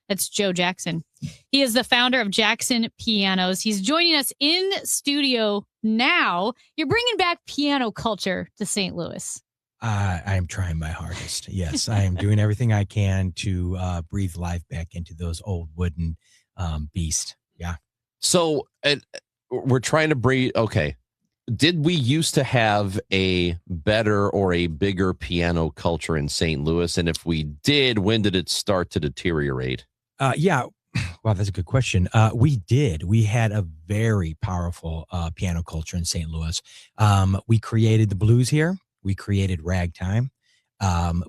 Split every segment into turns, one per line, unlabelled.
That's Joe Jackson. He is the founder of Jackson Pianos. He's joining us in studio now. You're bringing back piano culture to St. Louis.
I am trying my hardest. Yes, I am doing everything I can to breathe life back into those old wooden beasts. Yeah.
So we're trying to breathe. Okay. Did we used to have a better or a bigger piano culture in St. Louis? And if we did, when did it start to deteriorate?
Yeah. Well, that's a good question. We did. We had a very powerful piano culture in St. Louis. We created the blues here. We created ragtime.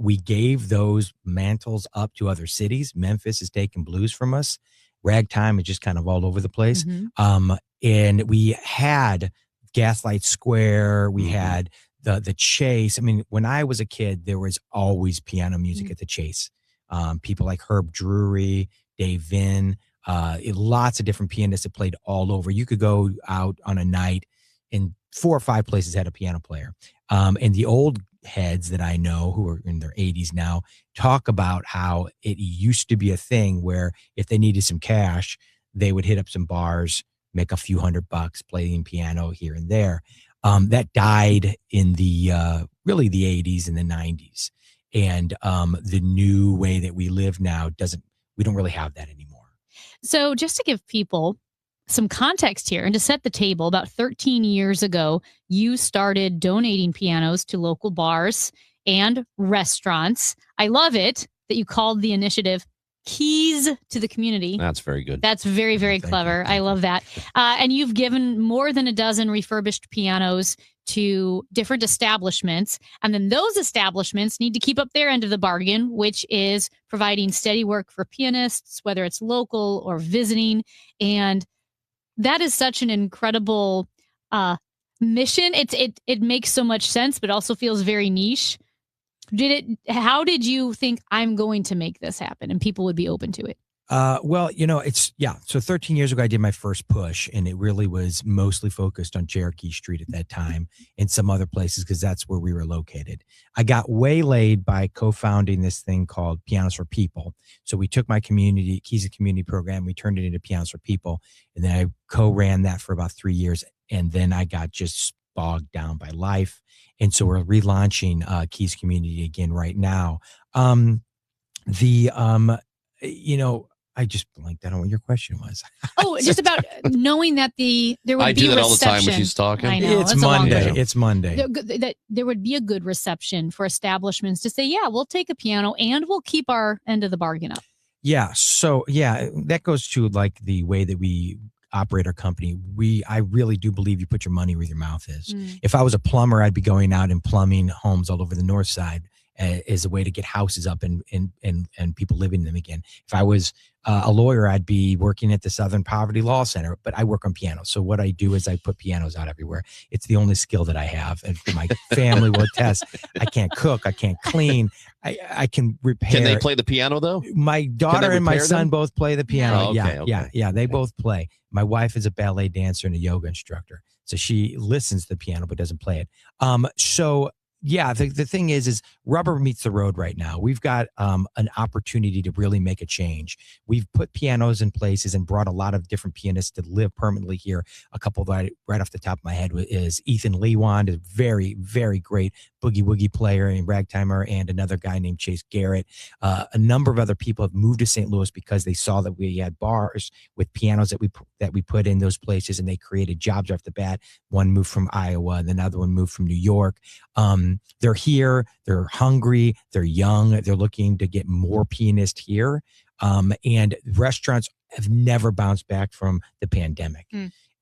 We gave those mantles up to other cities. Memphis has taken blues from us. Ragtime is just kind of all over the place. Mm-hmm. And we had Gaslight Square. We had the Chase. I mean, when I was a kid, there was always piano music at the Chase. People like Herb Drury, Dave Vinn, lots of different pianists that played all over. You could go out on a night and 4 or 5 places had a piano player. And the old heads that I know who are in their 80s now talk about how it used to be a thing where if they needed some cash, they would hit up some bars, make a few $100, playing piano here and there. That died in the really the 80s and the 90s. And the new way that we live now we don't really have that anymore.
So just to give people some context here and to set the table, about 13 years ago, you started donating pianos to local bars and restaurants. I love it that you called the initiative Keys to the Community.
That's very good.
That's very, very clever. I love that. And you've given more than a dozen refurbished pianos to different establishments. And then those establishments need to keep up their end of the bargain, which is providing steady work for pianists, whether it's local or visiting. And that is such an incredible mission. It makes so much sense, but also feels very niche. How did you think I'm going to make this happen and people would be open to it?
Well, so 13 years ago, I did my first push, and it really was mostly focused on Cherokee Street at that time and some other places because that's where we were located. I got waylaid by co-founding this thing called Pianos for People. So we took my Keys to Community program, we turned it into Pianos for People, and then I co-ran that for about 3 years, and then I got just bogged down by life. And so we're relaunching Keys Community again right now. I just blanked out on what your question was.
Oh, just about knowing that there would be reception. I
do that all the time when she's talking.
I know.
It's Monday. It's Monday.
That there would be a good reception for establishments to say, yeah, we'll take a piano and we'll keep our end of the bargain up.
Yeah. So, that goes to like the way that we operate our company. I really do believe you put your money where your mouth is. If I was a plumber, I'd be going out and plumbing homes all over the north side as a way to get houses up and people living in them again. If I was a lawyer, I'd be working at the Southern Poverty Law Center, but I work on pianos. So what I do is I put pianos out everywhere. It's the only skill that I have. And my family will attest. I can't cook. I can't clean. I can repair.
Can they play the piano though?
My daughter and my son both play the piano.
Oh, okay.
Yeah. They both play. My wife is a ballet dancer and a yoga instructor. So she listens to the piano, but doesn't play it. The thing is rubber meets the road right now. We've got an opportunity to really make a change. We've put pianos in places and brought a lot of different pianists to live permanently here. A couple that right off the top of my head is Ethan Lewand, a very, very great boogie woogie player and ragtimer, and another guy named Chase Garrett. A number of other people have moved to St. Louis because they saw that we had bars with pianos that we put in those places, and they created jobs off the bat. One moved from Iowa, and another one moved from New York. They're here, they're hungry, they're young, they're looking to get more pianists here. And restaurants have never bounced back from the pandemic.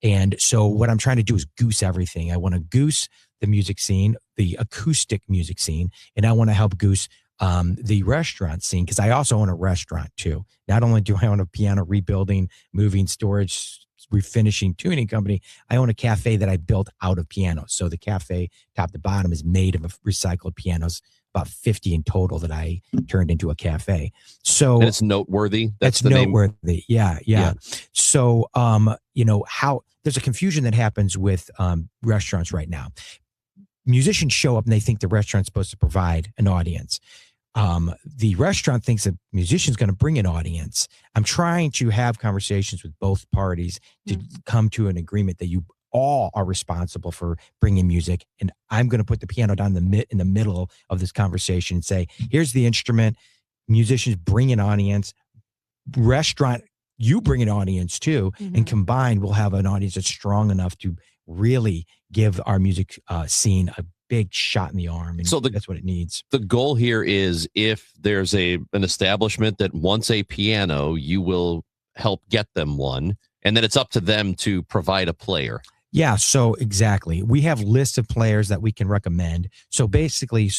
And so what I'm trying to do is goose everything. I want to goose the music scene, the acoustic music scene, and I want to help goose the restaurant scene, because I also own a restaurant too. Not only do I own a piano rebuilding, moving, storage, refinishing tuning company, I own a cafe that I built out of pianos. So the cafe, top to bottom, is made of recycled pianos, about 50 in total that I turned into a cafe. So
and it's noteworthy.
That's the noteworthy. Name? Yeah. So, how there's a confusion that happens with restaurants right now. Musicians show up and they think the restaurant's supposed to provide an audience. The restaurant thinks the musician's going to bring an audience. I'm trying to have conversations with both parties to come to an agreement that you all are responsible for bringing music. And I'm going to put the piano down in the middle of this conversation and say, here's the instrument. Musicians bring an audience. Restaurant, you bring an audience too. And combined, we'll have an audience that's strong enough to really give our music scene a big shot in the arm. And so that's what it needs.
The goal here is if there's an establishment that wants a piano, you will help get them one. And then it's up to them to provide a player.
Yeah, so exactly. We have lists of players that we can recommend. So basically,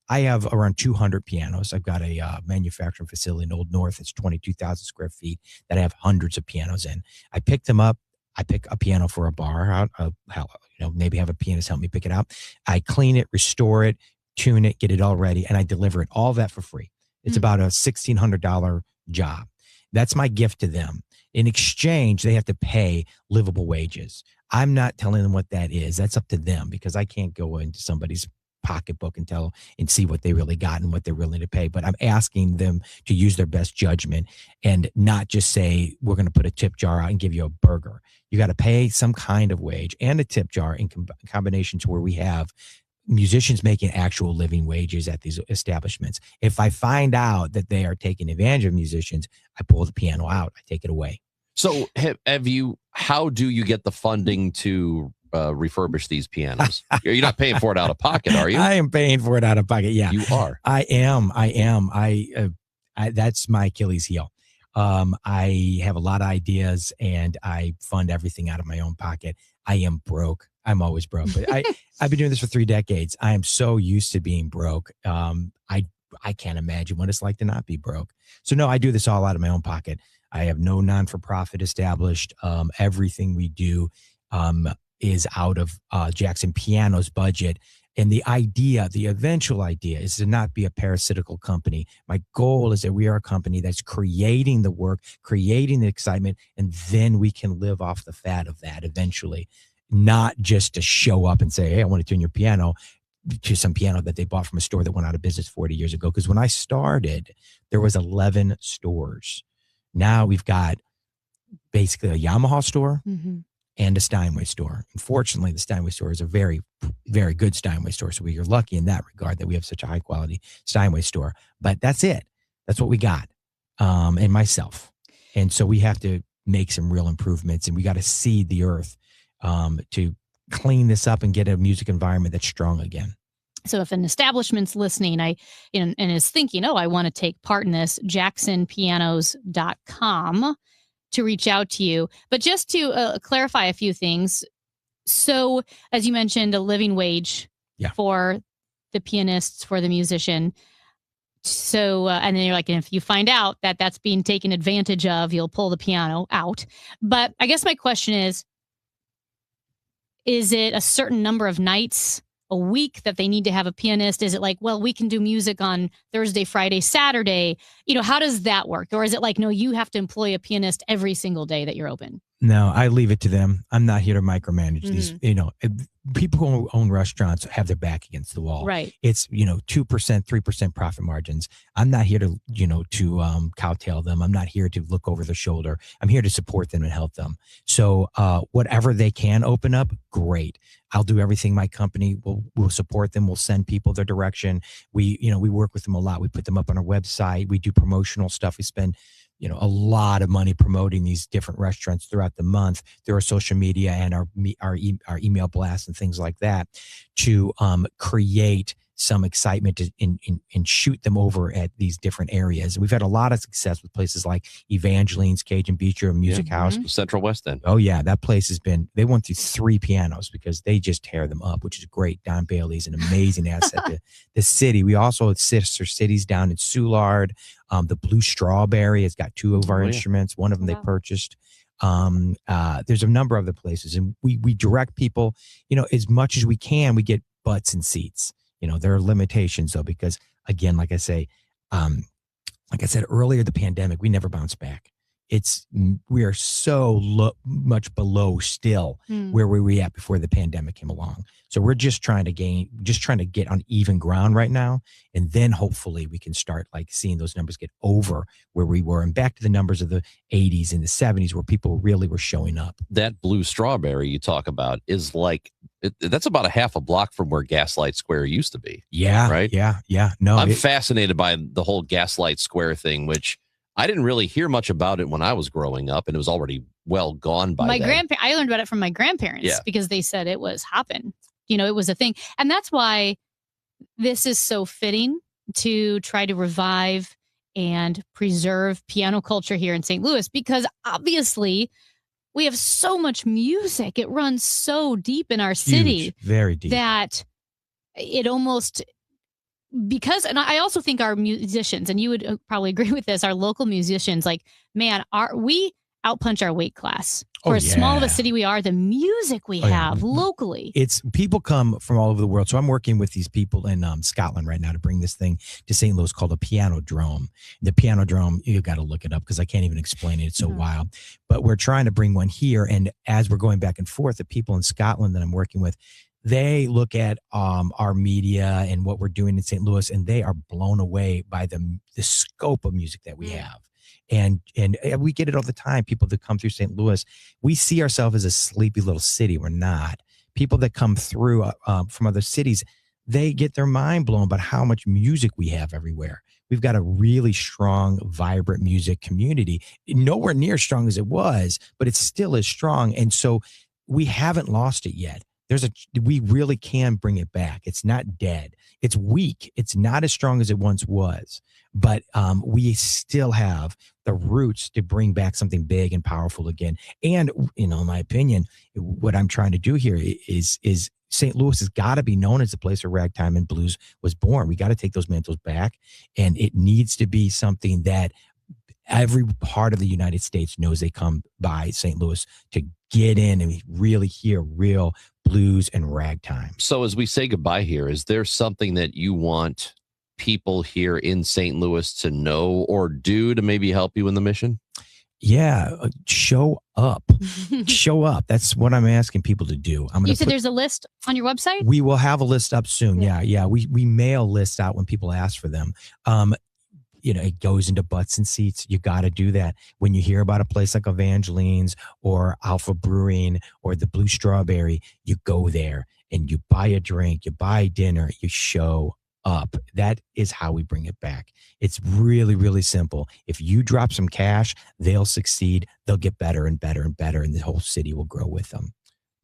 I have around 200 pianos. I've got a manufacturing facility in Old North. It's 22,000 square feet that I have hundreds of pianos in. I pick them up. I pick a piano for a bar. Maybe have a pianist help me pick it out. I clean it, restore it, tune it, get it all ready, and I deliver it. All of that for free. It's about a $1,600 job. That's my gift to them. In exchange, they have to pay livable wages. I'm not telling them what that is. That's up to them because I can't go into somebody's pocketbook and see what they really got and what they're willing to pay. But I'm asking them to use their best judgment and not just say, we're going to put a tip jar out and give you a burger. You got to pay some kind of wage and a tip jar in combination to where we have musicians making actual living wages at these establishments. If I find out that they are taking advantage of musicians, I pull the piano out, I take it away.
So how do you get the funding to refurbish these pianos? You're not paying for it out of pocket, are you?
I am paying for it out of pocket. Yeah,
you are.
I am. That's my Achilles heel. I have a lot of ideas and I fund everything out of my own pocket. I am broke. I'm always broke, but I've been doing this for 3 decades. I am so used to being broke. I can't imagine what it's like to not be broke. So no, I do this all out of my own pocket. I have no non-for-profit established. Everything we do is out of Jackson Piano's budget. And the eventual idea is to not be a parasitical company. My goal is that we are a company that's creating the work, creating the excitement, and then we can live off the fat of that eventually. Not just to show up and say, hey, I want to tune your piano to some piano that they bought from a store that went out of business 40 years ago. Because when I started, there was 11 stores. Now we've got basically a Yamaha store and a Steinway store. Unfortunately, the Steinway store is a very, very good Steinway store. So we are lucky in that regard that we have such a high quality Steinway store. But that's it. That's what we got. And myself. And so we have to make some real improvements and we got to seed the earth to clean this up and get a music environment that's strong again.
So if an establishment's listening, and is thinking, I want to take part in this, jacksonpianos.com to reach out to you. But just to clarify a few things. So as you mentioned, a living wage for the pianists, for the musician. So, and then you're like, if you find out that that's being taken advantage of, you'll pull the piano out. But I guess my question is it a certain number of nights a week that they need to have a pianist? Is it like, well, we can do music on Thursday, Friday, Saturday? How does that work? Or is it like, no, you have to employ a pianist every single day that you're open?
No, I leave it to them. I'm not here to micromanage these. People who own restaurants have their back against the wall.
Right.
It's 2%, 3% profit margins. I'm not here to cowtail them. I'm not here to look over their shoulder. I'm here to support them and help them. So whatever they can open up, great. I'll do everything. My company will support them. We'll send people their direction. We work with them a lot. We put them up on our website. We do promotional stuff. We spend a lot of money promoting these different restaurants throughout the month through our social media and our email blasts and things like that to create some excitement and shoot them over at these different areas. We've had a lot of success with places like Evangeline's Cajun Bistro Music House.
Central West End.
Oh yeah, that place they went through 3 pianos because they just tear them up, which is great. Don Bailey's an amazing asset to the city. We also have sister cities down in Soulard. The Blue Strawberry has got 2 of our instruments. One of them they purchased. There's a number of other places, and we direct people, as much as we can. We get butts and seats. There are limitations though, because again, like I said earlier, the pandemic, we never bounced back. we are so much below still where we were at before the pandemic came along. So we're just trying to get on even ground right now. And then hopefully we can start like seeing those numbers get over where we were and back to the numbers of the 80s and the 70s where people really were showing up.
That Blue Strawberry you talk about is like, that's about a half a block from where Gaslight Square used to be.
Yeah.
Right?
Yeah. No,
I'm fascinated by the whole Gaslight Square thing, which I didn't really hear much about it when I was growing up, and it was already well gone by then.
I learned about it from my grandparents because they said it was hopping. It was a thing. And that's why this is so fitting to try to revive and preserve piano culture here in St. Louis, because obviously we have so much music. It runs so deep in our city.
Huge, very deep.
That it almost... and I also think our musicians, and you would probably agree with this, our local musicians, like, man, we outpunch our weight class. For as small of a city we are, the music we have locally.
It's people come from all over the world. So I'm working with these people in Scotland right now to bring this thing to St. Louis called a piano drome. The piano drome, you got to look it up because I can't even explain it. It's so wild. But we're trying to bring one here. And as we're going back and forth, the people in Scotland that I'm working with, they look at our media and what we're doing in St. Louis, and they are blown away by the scope of music that we have. And we get it all the time. People that come through St. Louis, we see ourselves as a sleepy little city. We're not. People that come through from other cities, they get their mind blown by how much music we have everywhere. We've got a really strong, vibrant music community. Nowhere near as strong as it was, but it still is strong. And so we haven't lost it yet. We really can bring it back. It's not dead. It's weak. It's not as strong as it once was, but we still have the roots to bring back something big and powerful again. And, in my opinion, what I'm trying to do here is St. Louis has got to be known as the place where ragtime and blues was born. We got to take those mantles back, and it needs to be something that every part of the United States knows they come by St. Louis to get in and really hear real blues and ragtime.
So as we say goodbye here, is there something that you want people here in St. Louis to know or do to maybe help you in the mission?
Yeah, show up. Show up. That's what I'm asking people to do.
You said there's a list on your website?
We will have a list up soon. Yeah. We mail lists out when people ask for them. It goes into butts and seats. You got to do that. When you hear about a place like Evangeline's or Alpha Brewing or the Blue Strawberry, you go there and you buy a drink, you buy dinner, you show up. That is how we bring it back. It's really, really simple. If you drop some cash, they'll succeed. They'll get better and better and better, and the whole city will grow with them.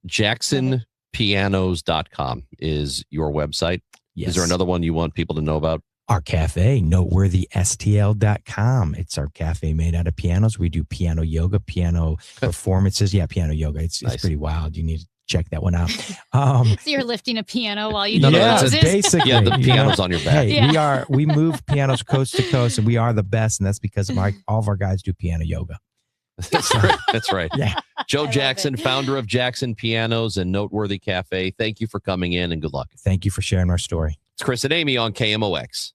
JacksonPianos.com is your website.
Yes.
Is there another one you want people to know about?
Our cafe, noteworthystl.com. It's our cafe made out of pianos. We do piano yoga, piano performances. Yeah, piano yoga. It's pretty wild. You need to check that one out.
So you're lifting a piano while you do
poses? Basically.
Yeah, the piano's on your back.
Hey, we move pianos coast to coast, and we are the best, and that's because of all of our guys do piano yoga.
That's right.
Yeah.
Joe Jackson, founder of Jackson Pianos and Noteworthy Cafe. Thank you for coming in, and good luck.
Thank you for sharing our story.
It's Chris and Amy on KMOX.